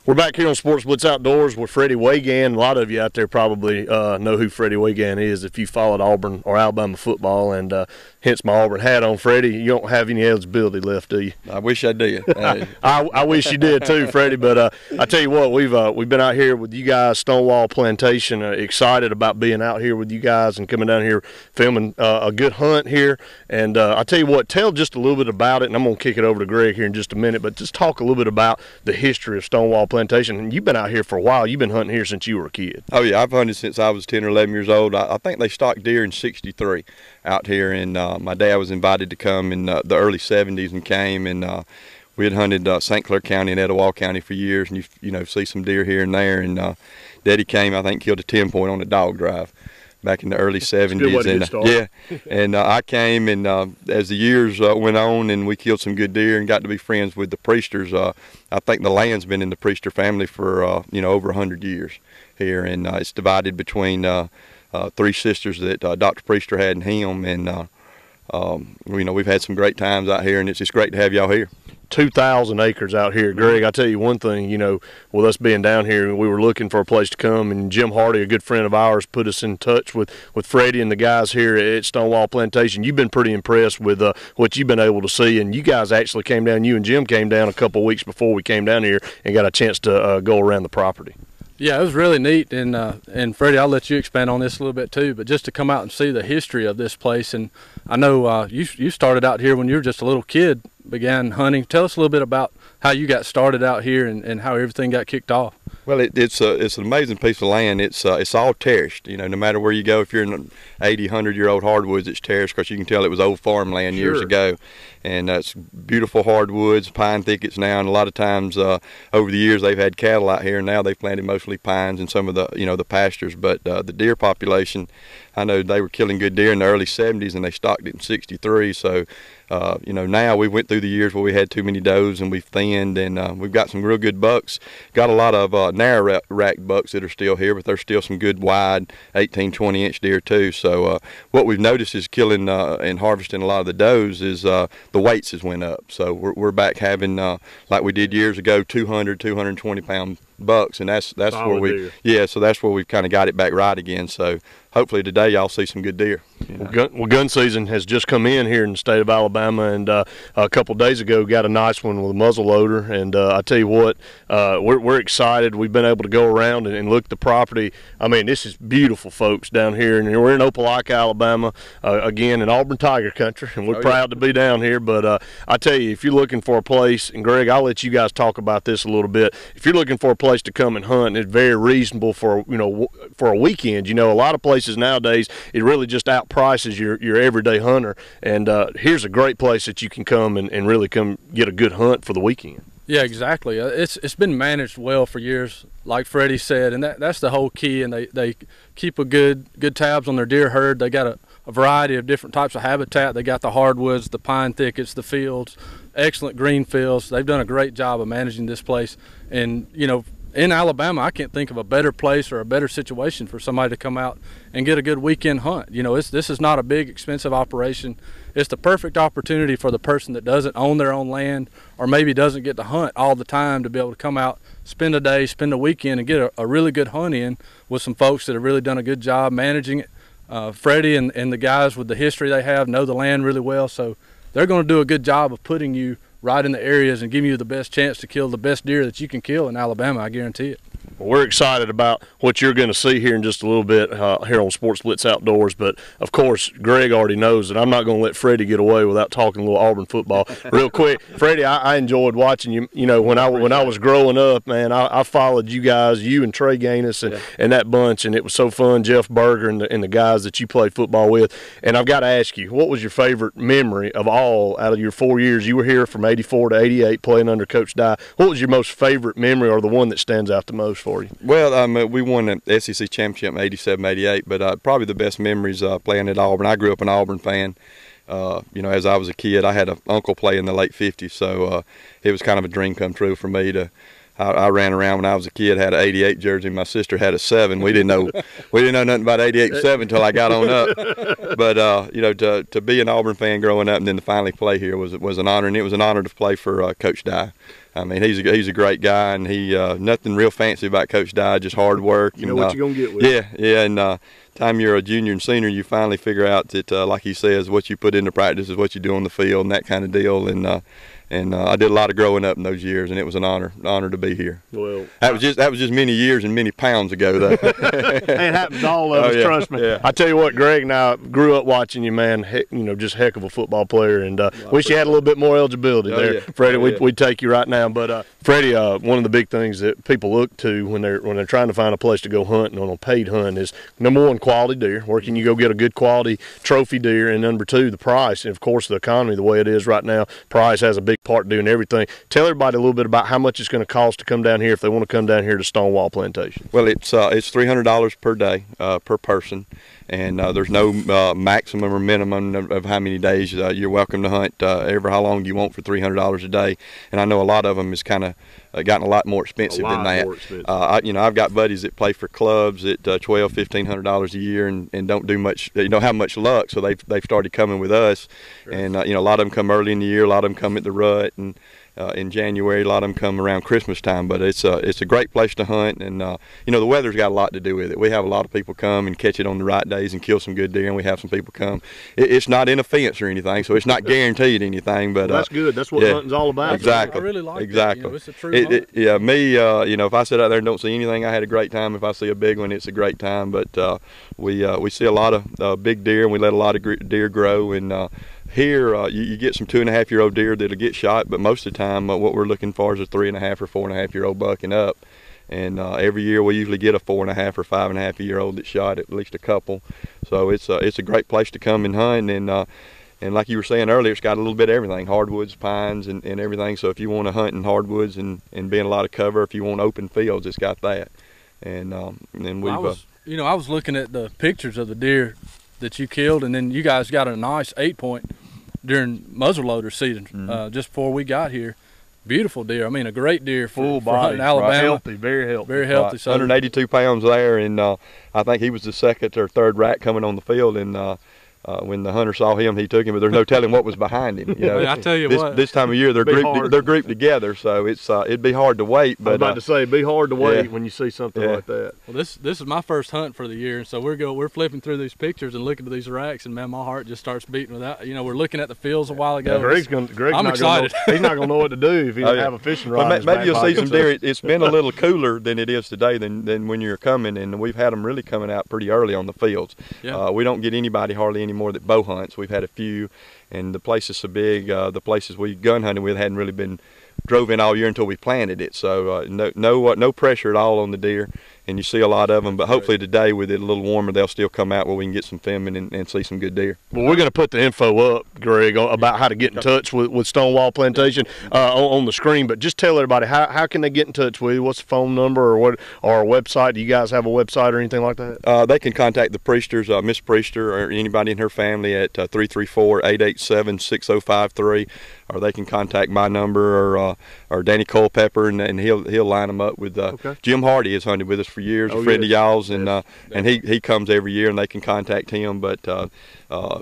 We're back here on Sports Blitz Outdoors with Freddie Waygan. A lot of you out there probably know who Freddie Waygan is if you followed Auburn or Alabama football, and hence my Auburn hat on. Freddie, you don't have any eligibility left, do you? I wish I did. I wish you did too, Freddie. But I tell you what, we've been out here with you guys, Stonewall Plantation. Excited about being out here with you guys and coming down here filming a good hunt here. And I tell you what, tell just a little bit about it, and I'm going to kick it over to Greg here in just a minute. But just talk a little bit about the history of Stonewall Plantation. And you've been out here for a while. You've been hunting here since you were a kid. Oh yeah, I've hunted since I was 10 or 11 years old. I think they stocked deer in '63 out here, and my dad was invited to come in the early '70s and came, and we had hunted St. Clair County and Etowah County for years, and you know, see some deer here and there. And Daddy came, I think, killed a 10-point on a dog drive back in the early '70s. And yeah, and I came, and as the years went on, and we killed some good deer and got to be friends with the Priesters. I think the land's been in the Priester family for you know, over 100 years here, and it's divided between 3 sisters that Dr. Priester had in him, and you know, we've had some great times out here, and it's just great to have y'all here. 2,000 acres out here. Greg, I tell you one thing, you know, with us being down here, we were looking for a place to come, and Jim Hardy, a good friend of ours, put us in touch with Freddie and the guys here at Stonewall Plantation. You've been pretty impressed with what you've been able to see, and you guys actually came down, you and Jim came down a couple of weeks before we came down here and got a chance to go around the property. Yeah, it was really neat, and Freddie, I'll let you expand on this a little bit too, but just to come out and see the history of this place. And I know you started out here when you were just a little kid, began hunting. Tell us a little bit about how you got started out here and how everything got kicked off. Well, it's an amazing piece of land. It's all terraced. You know, no matter where you go, if you're in 80, 100-year-old hardwoods, it's terraced because you can tell it was old farmland years ago. And it's beautiful hardwoods, pine thickets now, and a lot of times over the years they've had cattle out here, and now they've planted mostly pines and some of the, you know, the pastures. But the deer population, I know they were killing good deer in the early '70s, and they stocked it in '63. So you know, now we went through the years where we had too many does and we've thinned, and we've got some real good bucks. Got a lot of narrow rack bucks that are still here, but there's still some good wide 18, 20-inch deer too. So what we've noticed is killing and harvesting a lot of the does is the weights has went up. So we're back having like we did years ago, 200, 220-pound bucks, and that's where we so that's where we've kind of got it back right again. So hopefully today y'all see some good deer. Yeah. Well, gun season has just come in here in the state of Alabama, and a couple of days ago got a nice one with a muzzle loader. And I tell you what, we're excited. We've been able to go around and look at the property. I mean, this is beautiful, folks, down here. And we're in Opelika, Alabama, again in Auburn Tiger Country, and we're proud to be down here. But I tell you, if you're looking for a place, and Greg, I'll let you guys talk about this a little bit. If you're looking for a place to come and hunt, it's very reasonable for, you know, for a weekend. You know, a lot of places nowadays, it really just outprices your everyday hunter, and here's a great place that you can come and really come get a good hunt for the weekend. Yeah, exactly. It's been managed well for years, like Freddie said, and that's the whole key. And they keep a good tabs on their deer herd. They got a variety of different types of habitat. They got the hardwoods, the pine thickets, the fields, excellent green fields. They've done a great job of managing this place. And you know, in Alabama, I can't think of a better place or a better situation for somebody to come out and get a good weekend hunt. You know, this is not a big, expensive operation. It's the perfect opportunity for the person that doesn't own their own land or maybe doesn't get to hunt all the time to be able to come out, spend a day, spend a weekend, and get a really good hunt in with some folks that have really done a good job managing it. Freddie and the guys with the history they have know the land really well, so they're going to do a good job of putting you right in the areas and giving you the best chance to kill the best deer that you can kill in Alabama, I guarantee it. Well, we're excited about what you're going to see here in just a little bit here on Sports Blitz Outdoors. But, of course, Greg already knows that I'm not going to let Freddie get away without talking a little Auburn football. Real quick, Freddie, I enjoyed watching you. You know, when I was growing up, man, I followed you guys, you and Trey Gaines and that bunch, and it was so fun, Jeff Berger and the guys that you played football with. And I've got to ask you, what was your favorite memory of all out of your 4 years? You were here from '84 to '88 playing under Coach Dye. What was your most favorite memory or the one that stands out the most for you? Well, we won the SEC championship in '87, '88, but probably the best memories playing at Auburn. I grew up an Auburn fan. You know, as I was a kid, I had an uncle play in the late '50s, so it was kind of a dream come true for me to I ran around when I was a kid, had an '88 jersey. My sister had a '7. We didn't know nothing about '88 and '7 until I got on up. But you know, to be an Auburn fan growing up and then to finally play here was an honor, and it was an honor to play for Coach Dye. I mean, he's a great guy, and he nothing real fancy about Coach Dye, just hard work. You know what you're gonna get with him. Yeah, and time you're a junior and senior, you finally figure out that, like he says, what you put into practice is what you do on the field, and that kind of deal. And I did a lot of growing up in those years, and it was an honor to be here. Well, that was just many years and many pounds ago, though. It happens to all of us, trust me. Yeah. I tell you what, Greg and I grew up watching you, man. Just heck of a football player, and wish you had a little bit more eligibility there, yeah. Freddie. We'd take you right now, but Freddie, one of the big things that people look to when they're trying to find a place to go hunting on a paid hunt is number one, quality deer. Where can you go get a good quality trophy deer, and number two, the price. And of course, the economy, the way it is right now, price has a big part to doing everything. Tell everybody a little bit about how much it's going to cost to come down here if they want to come down here to Stonewall Plantation. Well, it's $300 per day per person, and there's no maximum or minimum of how many days you're welcome to hunt ever how long you want for $300 a day. And I know a lot of them is kind of gotten a lot more expensive than that. I've got buddies that play for clubs at $1,200–1,500 a year and don't do much. They don't have much luck, so they've started coming with us. Sure. And a lot of them come early in the year, a lot of them come at the rut, and in January, a lot of them come around Christmas time. But it's a great place to hunt, and the weather's got a lot to do with it. We have a lot of people come and catch it on the right days and kill some good deer, and we have some people come. It's not in a fence or anything, so it's not guaranteed anything. But well, that's good. That's what hunting's all about. Exactly. I really like exactly. That. It's a true hunt. If I sit out there and don't see anything, I had a great time. If I see a big one, it's a great time. But we see a lot of big deer, and we let a lot of deer grow. And here, you get some 2.5-year-old deer that'll get shot, but most of the time, what we're looking for is a 3.5 or 4.5-year-old buck and up. And every year, we usually get a 4.5 or 5.5-year-old that's shot, at least a couple. So it's a great place to come and hunt. And like you were saying earlier, it's got a little bit of everything: hardwoods, pines, and everything. So if you want to hunt in hardwoods and be in a lot of cover, if you want open fields, it's got that. And we've. I was looking at the pictures of the deer that you killed, and then you guys got a nice 8-point during muzzleloader season just before we got here. Beautiful deer. I mean, a great deer for hunting Alabama. Right. Healthy, very healthy. Very healthy. Right. So 182 pounds there, and I think he was the second or third rack coming on the field, and when the hunter saw him, he took him, but there's no telling what was behind him. I tell you what, this time of year they're grouped together, so it'd be hard to wait. But I was about to say, it'd be hard to wait when you see something like that. Well, this is my first hunt for the year, and so we're flipping through these pictures and looking at these racks, and man, my heart just starts beating without. We're looking at the fields a while ago. I'm excited. He's not gonna know what to do if he doesn't have a fishing rod. Well, maybe you'll see some deer. It's been a little cooler than it is today than when you're coming, and we've had them really coming out pretty early on the fields. Yeah. We don't get anybody hardly anymore that bow hunts. We've had a few, and the place is so big. The places we gun hunted with hadn't really been drove in all year until we planted it. So no pressure at all on the deer, and you see a lot of them. But hopefully today, with it a little warmer, they'll still come out where we can get some filming and see some good deer. Well, we're going to put the info up, Greg, about how to get in touch with Stonewall Plantation on the screen. But just tell everybody how can they get in touch with you? What's the phone number or a website? Do you guys have a website or anything like that? They can contact the Priesters, Miss Priester, or anybody in her family at 334-887-6053, or they can contact my number or Danny Culpepper, and he'll line them up with. Jim Hardy has hunted with us for years, a friend of y'all's, and he comes every year, and they can contact him. But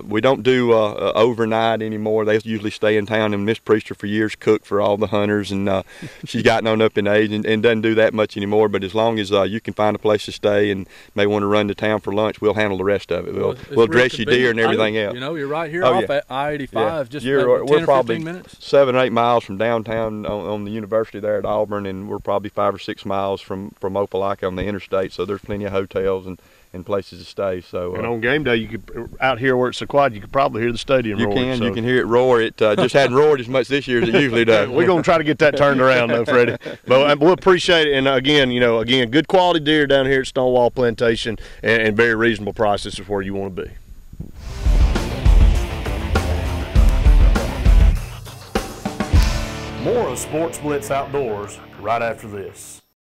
we don't do overnight anymore. They usually stay in town, and Miss Priester for years cooked for all the hunters, and she's gotten on up in age and doesn't do that much anymore. But as long as you can find a place to stay and may want to run to town for lunch, we'll handle the rest of it. We'll dress your deer and everything else. You're right here off at I-85, just 10 we're or probably 15 minutes. 7 or 8 miles from downtown on the university there at Auburn, and we're probably 5 or 6 miles from Opelika on the interstate. So there's plenty of hotels and places to stay. So and on game day, you could out here where it's so quiet, you could probably hear the stadium roar. You can hear it roar. It just hadn't roared as much this year as it usually does. We're going to try to get that turned around though, Freddie. But we'll appreciate it. And again, good quality deer down here at Stonewall Plantation, and very reasonable prices is where you want to be. More of Sports Blitz Outdoors right after this.